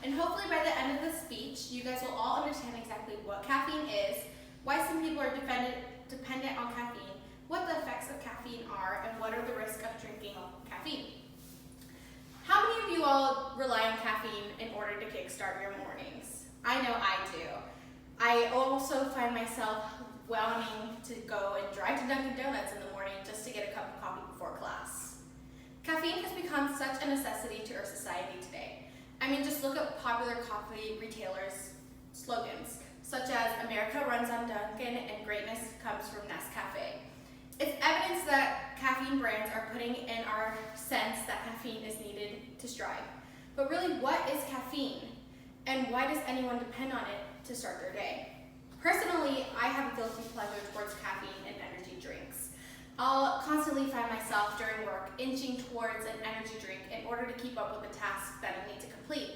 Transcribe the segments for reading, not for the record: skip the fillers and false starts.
And hopefully by the end of the speech, you guys will all understand exactly what caffeine is, why some people are dependent on caffeine, what the effects of caffeine are, and what are the risks of drinking caffeine. How many of you all rely on caffeine in order to kickstart your mornings? I know I do. I also find myself wanting to go and drive to Dunkin' Donuts in the morning just to get a cup of coffee before class. Caffeine has become such a necessity to our society today. I mean, just look at popular coffee retailers' slogans, such as America runs on Dunkin' and greatness comes from Nescafe. It's evidence that caffeine brands are putting in our sense that caffeine is needed to strive. But really, what is caffeine? And why does anyone depend on it to start their day? Personally, I have a guilty pleasure towards caffeine and energy drinks. I'll constantly find myself during work inching towards an energy drink in order to keep up with the tasks that I need to complete.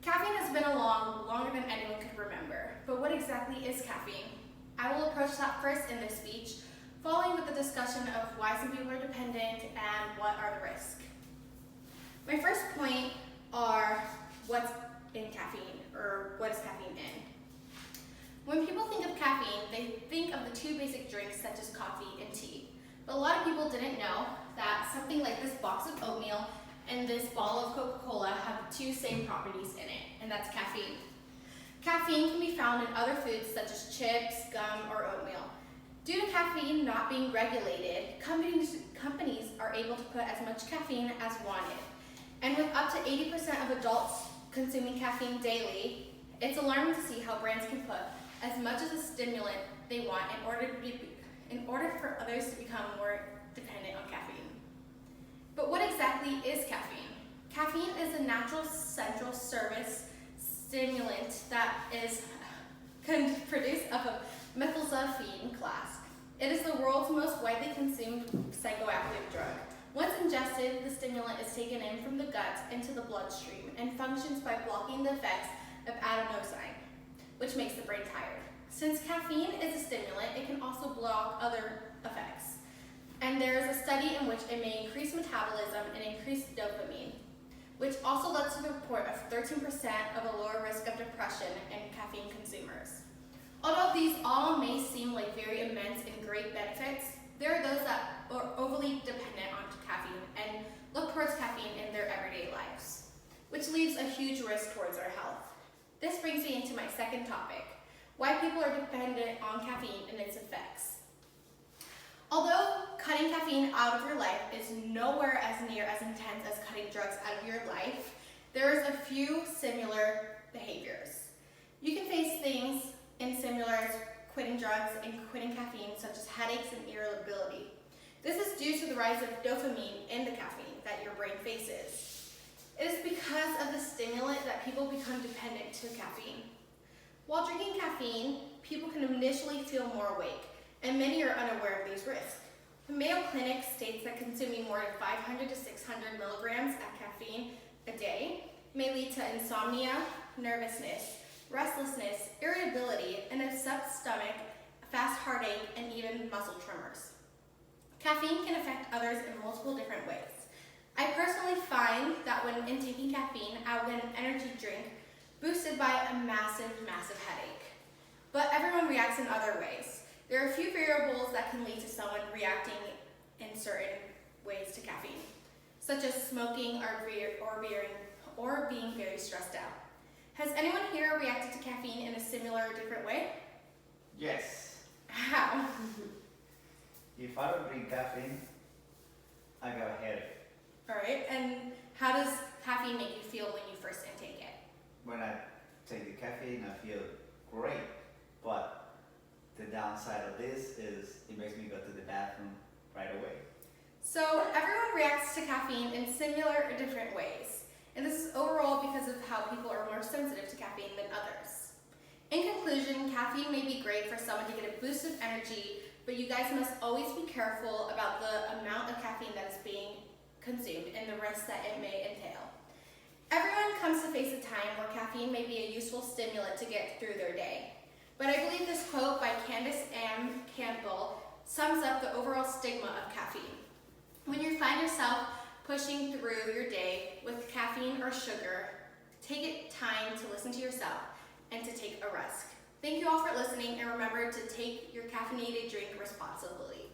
Caffeine has been along longer than anyone could remember, but what exactly is caffeine? I will approach that first in this speech, following with the discussion of why some people are dependent and what are the risks. My first point are what's in caffeine, or what is caffeine in. When people think of caffeine, they think of the two basic drinks such as coffee and tea. But a lot of people didn't know that something like this box of oatmeal and this bottle of Coca-Cola have two same properties in it, and that's caffeine. Caffeine can be found in other foods such as chips, gum, or oatmeal. Due to caffeine not being regulated, companies are able to put as much caffeine as wanted. And with up to 80% of adults consuming caffeine daily, it's alarming to see how brands can put as much as a stimulant they want in order for others to become more dependent on caffeine. But what exactly is caffeine? Caffeine is a natural central service stimulant that is produced of a methylcaffeine class. It is the world's most widely consumed psychoactive drug. Once ingested, the stimulant is taken in from the gut into the bloodstream and functions by blocking the effects of adenosine, which makes the brain tired. Since caffeine is a stimulant, it can also block other effects. And there is a study in which it may increase metabolism and increase dopamine, which also led to the report of 13% of a lower risk of depression in caffeine consumers. Although these all may seem like very immense and great benefits, there are those that are overly dependent on caffeine and look towards caffeine in their everyday lives, which leaves a huge risk towards our health. This brings me into my second topic, why people are dependent on caffeine and its effects. Although cutting caffeine out of your life is nowhere as near as intense as cutting drugs out of your life, there's a few similar behaviors. You can face things in similar as quitting drugs and quitting caffeine, such as headaches and irritability. This is due to the rise of dopamine in the caffeine that your brain faces. It is because of the stimulant that people become dependent to caffeine. While drinking caffeine, people can initially feel more awake, and many are unaware of these risks. The Mayo Clinic states that consuming more than 500 to 600 milligrams of caffeine a day may lead to insomnia, nervousness, restlessness, irritability, an upset stomach, fast heartache, and even muscle tremors. Caffeine can affect others in multiple different ways. I personally find that when intaking caffeine, I will get an energy drink boosted by a massive headache. But everyone reacts in other ways. There are a few variables that can lead to someone reacting in certain ways to caffeine, such as smoking or being very stressed out. Has anyone here reacted to caffeine in a similar or different way? Yes. How? If I don't drink caffeine, I got a headache. Alright, and how does caffeine make you feel when you first intake it? When I take the caffeine, I feel great. But the downside of this is it makes me go to the bathroom right away. So everyone reacts to caffeine in similar or different ways. And this is overall because of how people are more sensitive to caffeine than others. In conclusion, caffeine may be great for someone to get a boost of energy, but you guys must always be careful about the amount of caffeine that is being consumed and the risks that it may entail. Everyone comes to face a time where caffeine may be a useful stimulant to get through their day. But I believe this quote by Candace M. Campbell sums up the overall stigma of caffeine. When you find yourself pushing through your day with caffeine or sugar, take it time to listen to yourself and to take a risk. Thank you all for listening, and remember to take your caffeinated drink responsibly.